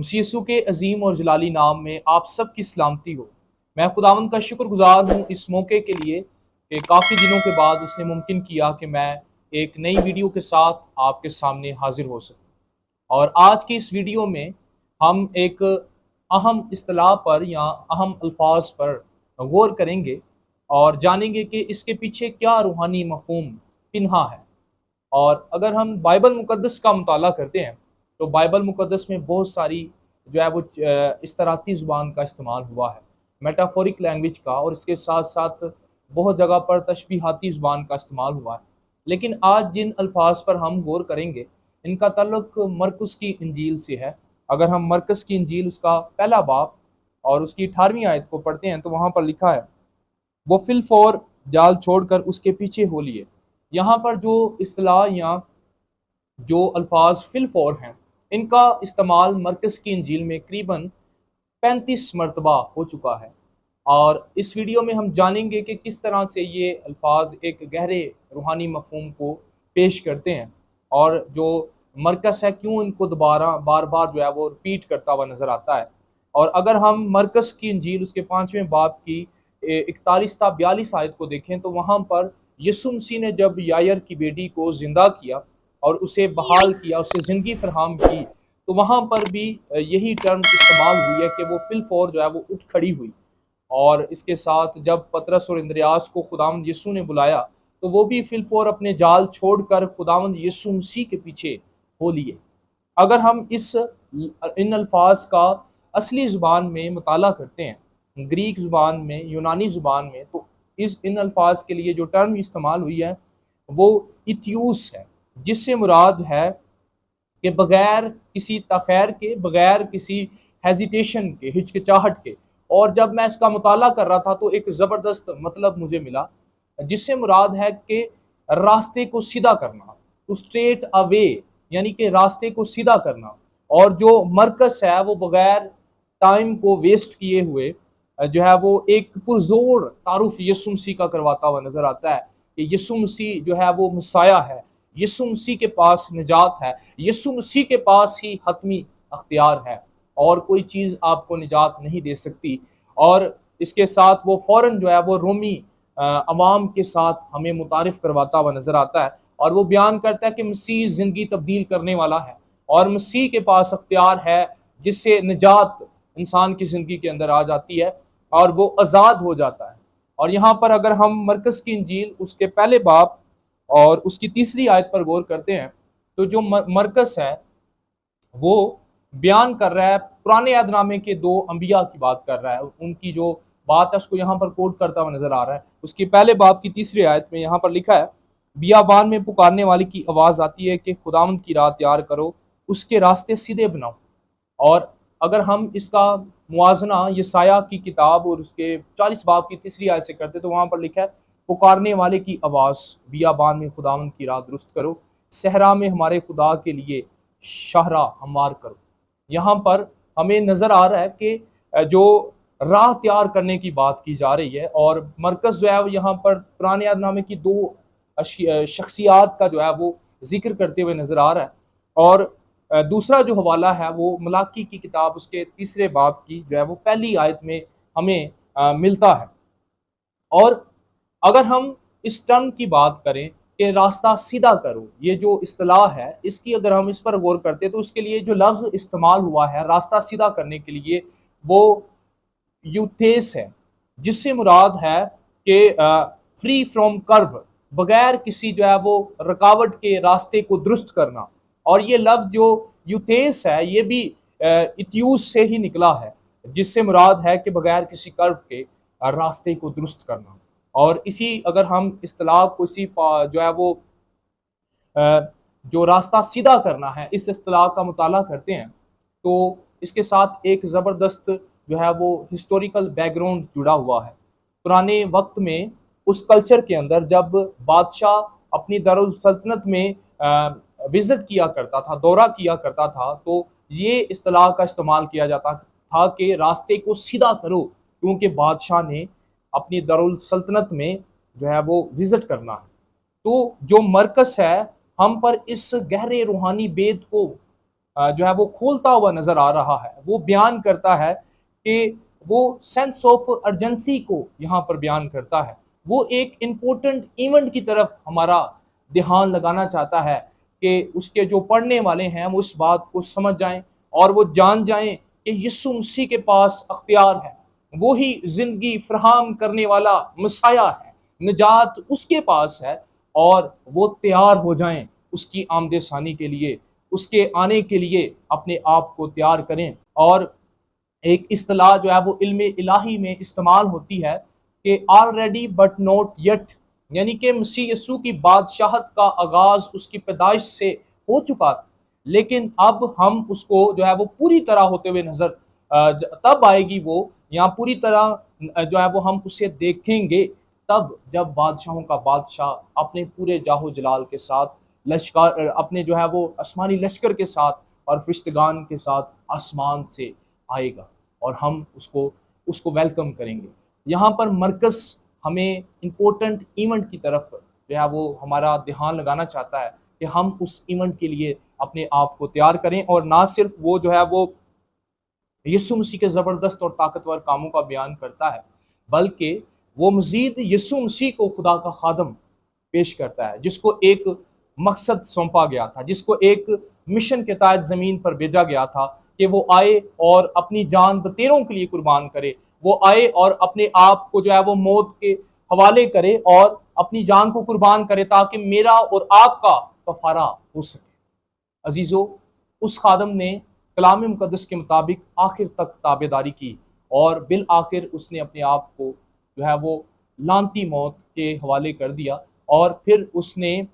उसी यीशु के अजीम और जलाली नाम में आप सब की सलामती हो। मैं खुदावंद का शुक्रगुजार हूँ इस मौके के लिए कि काफ़ी दिनों के बाद उसने मुमकिन किया कि मैं एक नई वीडियो के साथ आपके सामने हाजिर हो सकूँ। और आज की इस वीडियो में हम एक अहम इस्तिलाह पर या अहम अल्फाज पर गौर करेंगे और जानेंगे कि इसके पीछे क्या रूहानी मफ़हूम पिन्हा है। और अगर हम बाइबल मुक़द्दस का मुताला करते हैं, तो बाइबल मुक़द्दस में बहुत सारी जो है वो इस्तराती ज़ुबान का इस्तेमाल हुआ है, मेटाफ़ोरिक लैंग्वेज का, और इसके साथ-साथ बहुत जगह पर तशबीहाती ज़ुबान का इस्तेमाल हुआ है। लेकिन आज जिन अल्फ़ाज पर हम गौर करेंगे, इनका ताल्लुक मरकुस की इंजील से है। अगर हम मरकस की इंजील उसका पहला बाब और उसकी 18वीं आयत को पढ़ते हैं, तो वहाँ पर लिखा है, वो फिल फौर जाल छोड़कर उसके पीछे हो लिए। यहाँ पर जो इस्तिलाह या जो अल्फाज फिल फौर हैं, इनका इस्तेमाल मरकज़ की इंजील में करीबन 35 मरतबा हो चुका है। और इस वीडियो में हम जानेंगे कि किस तरह से ये अल्फाज एक गहरे रूहानी मफ़हूम को पेश करते हैं, और जो मरकज़ है क्यों इनको दोबारा बार बार जो है वो रिपीट करता हुआ नज़र आता है। और अगर हम मरकज़ की इंजील उसके 5वें बाब की 41 ता 42 आयत को देखें, तो वहाँ पर यीशु मसीह ने जब यायर की बेटी को ज़िंदा किया और उसे बहाल किया, उसे ज़िंदगी फराहम की, तो वहाँ पर भी यही टर्म इस्तेमाल हुई है कि वो फिल फौर जो है वो उठ खड़ी हुई। और इसके साथ जब पतरस और इंद्रियास को खुदावंद यीशु ने बुलाया, तो वो भी फिल फौर अपने जाल छोड़कर खुदावंद यीशु मसीह के पीछे हो लिए। अगर हम इन अल्फाज का असली ज़ुबान में मुताला करते हैं, ग्रीक ज़ुबान में, यूनानी ज़ुबान में, तो इन अल्फाज के लिए जो टर्म इस्तेमाल हुई है वो इत्यूस है, जिससे मुराद है कि बगैर किसी तखैर के, बगैर किसी हेजिटेशन के, हिचकिचाहट के। और जब मैं इसका मुताला कर रहा था तो एक ज़बरदस्त मतलब मुझे मिला, जिससे मुराद है कि रास्ते को सीधा करना, टू स्ट्रेट अवे, यानी कि रास्ते को सीधा करना। और जो मरकज़ है वो बगैर टाइम को वेस्ट किए हुए जो है वो एक पुरजोर तारुफ यीशु मसीह का करवाता हुआ नजर आता है कि यीशु मसीह जो है वो मसाया है, यीशु मसीह के पास निजात है, यीशु मसीह के पास ही हतमी अख्तियार है, और कोई चीज़ आपको निजात नहीं दे सकती। और इसके साथ वो फ़ौरन जो है वो रोमी अवाम के साथ हमें मुतारिफ करवाता हुआ नज़र आता है, और वो बयान करता है कि मसीह ज़िंदगी तब्दील करने वाला है, और मसीह के पास अख्तियार है जिससे निजात इंसान की ज़िंदगी के अंदर आ जाती है और वो आज़ाद हो जाता है। और यहाँ पर अगर हम मरकज़ की इंजील उसके पहले बाब और उसकी 3री आयत पर गौर करते हैं, तो जो मरकज़ है वो बयान कर रहा है, पुराने अहदनामे के 2 अंबिया की बात कर रहा है। उनकी जो बात है उसको यहाँ पर कोट करता हुआ नज़र आ रहा है। उसके पहले बाब की 3री आयत में यहाँ पर लिखा है, बियाबान में पुकारने वाले की आवाज़ आती है कि खुदावंद की राह तैयार करो, उसके रास्ते सीधे बनाओ। और अगर हम इसका मुवाजना यसाया की किताब और उसके 40 बाब की 3री आयत से करते, तो वहाँ पर लिखा है, पुकारने वाले की आवाज़, बियाबान में खुदावंद की राह दुरुस्त करो, सहरा में हमारे खुदा के लिए शाहरा हमवार करो। यहाँ पर हमें नज़र आ रहा है कि जो राह तैयार करने की बात की जा रही है, और मरकज़ जो है वो यहाँ पर पुराने अहदनामे की 2 शख्सियात का जो है वो ज़िक्र करते हुए नज़र आ रहा है। और दूसरा जो हवाला है वो मलाकी की किताब उसके 3रे बाब की जो है वो पहली आयत में हमें मिलता है। और अगर हम इस टर्म की बात करें कि रास्ता सीधा करो, ये जो इस्तिलाह है, इसकी अगर हम इस पर गौर करते हैं, तो उसके लिए जो लफ्ज़ इस्तेमाल हुआ है रास्ता सीधा करने के लिए, वो यूथेस है, जिससे मुराद है कि फ्री फ्रॉम कर्व, बगैर किसी जो है वो रुकावट के रास्ते को दुरुस्त करना। और ये लफ्ज़ जो यूथेस है ये भी इत्यूस से ही निकला है, जिससे मुराद है कि बगैर किसी कर्व के रास्ते को दुरुस्त करना। और इसी अगर हम इस्तिलाह को जो है वो जो रास्ता सीधा करना है, इस इस्तिलाह का मुताला करते हैं, तो इसके साथ एक ज़बरदस्त जो है वो हिस्टोरिकल बैकग्राउंड जुड़ा हुआ है। पुराने वक्त में उस कल्चर के अंदर जब बादशाह अपनी दारुल सल्तनत में विज़िट किया करता था, दौरा किया करता था, तो ये इस्तिलाह का इस्तेमाल किया जाता था कि रास्ते को सीधा करो, क्योंकि बादशाह ने अपनी दारुल सल्तनत में जो है वो विज़िट करना है। तो जो मरकज़ है हम पर इस गहरे रूहानी बेद को जो है वो खोलता हुआ नजर आ रहा है। वो बयान करता है कि वो सेंस ऑफ अर्जेंसी को यहाँ पर बयान करता है। वो एक इम्पोर्टेंट इवेंट की तरफ हमारा ध्यान लगाना चाहता है कि उसके जो पढ़ने वाले हैं वो इस बात को समझ जाएं और वो जान जाएं कि यीशु मसीह के पास अख्तियार है, वो ही जिंदगी फराहम करने वाला मसाया है, निजात उसके पास है, और वो तैयार हो जाएं उसकी आमदे सानी के लिए, उसके आने के लिए अपने आप को तैयार करें। और एक इस्तिलाह जो है वो इल्म इलाही में इस्तेमाल होती है कि ऑलरेडी बट नॉट येट, यानी कि मसीह यस्सू की बादशाहत का आगाज उसकी पैदाइश से हो चुका था, लेकिन अब हम उसको जो है वो पूरी तरह होते हुए नजर तब आएगी वो, या पूरी तरह जो है वो हम उसे देखेंगे तब जब बादशाहों का बादशाह अपने पूरे जाहो जलाल के साथ लश्कर अपने जो है वो आसमानी लश्कर के साथ और फरिश्तगान के साथ आसमान से आएगा और हम उसको उसको वेलकम करेंगे। यहाँ पर मरकज़ हमें इम्पोर्टेंट इवेंट की तरफ जो है वो हमारा ध्यान लगाना चाहता है कि हम उस इवेंट के लिए अपने आप को तैयार करें, और ना सिर्फ वो जो है वो यीशु मसीह के ज़बरदस्त और ताकतवर कामों का बयान करता है, बल्कि वो मज़ीद यीशु मसीह को खुदा का खादम पेश करता है, जिसको एक मकसद सौंपा गया था, जिसको एक मिशन के तहत ज़मीन पर भेजा गया था कि वो आए और अपनी जान बतेरों के लिए कुर्बान करे। वो आए और अपने आप को जो है वो मौत के हवाले करे और अपनी जान को कुर्बान करे ताकि मेरा और आपका कफारा हो सके। अजीज़ों, उस खादम ने कलाम मुक़द्दस के मुताबिक आखिर तक ताबेदारी की और बिल आखिर उसने अपने आप को जो है वो लानती मौत के हवाले कर दिया, और फिर उसने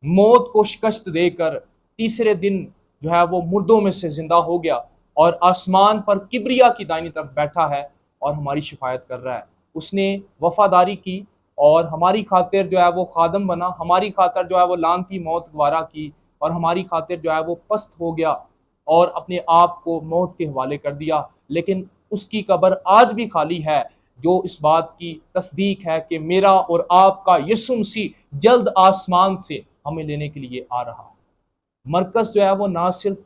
मौत को शिकस्त देकर तीसरे दिन जो है वो मुर्दों में से जिंदा हो गया और आसमान पर किबरिया की दाहिनी तरफ बैठा है और हमारी शिफायत कर रहा है। उसने वफादारी की और हमारी खातिर जो है वो खादम बना, हमारी खातिर जो है वो लानती मौत गवारा की और हमारी खातिर जो है वो पस्त हो गया और अपने आप को मौत के हवाले कर दिया। लेकिन उसकी कब्र आज भी खाली है, जो इस बात की तस्दीक है कि मेरा और आपका यीशु मसीह जल्द आसमान से हमें लेने के लिए आ रहा है। मरकज़ जो है वो ना सिर्फ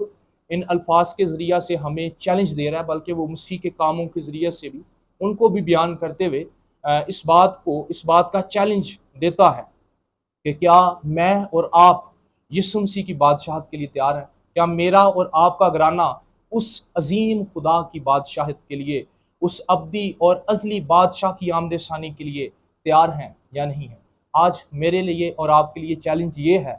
इन अल्फाज के ज़रिया से हमें चैलेंज दे रहा है, बल्कि वो मसीह के कामों के ज़रिए से भी उनको भी बयान करते हुए इस बात का चैलेंज देता है कि क्या मैं और आप यीशु मसीह की बादशाहत के लिए तैयार हैं? क्या मेरा और आपका घराना उस अजीम खुदा की बादशाहत के लिए, उस अब्दी और अज़ली बादशाह की आमद-ए-सानी के लिए तैयार हैं या नहीं हैं? आज मेरे लिए और आपके लिए चैलेंज ये है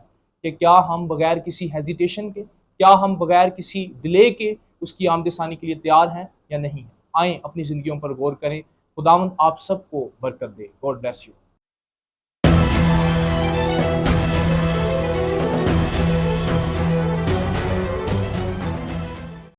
कि क्या हम बगैर किसी हेजिटेशन के, क्या हम बगैर किसी डिले के उसकी आमद-ए-सानी के लिए तैयार हैं या नहीं हैं? आएँ अपनी ज़िंदगियों पर गौर करें। खुदावंद आप सबको बरकत दे। God bless you.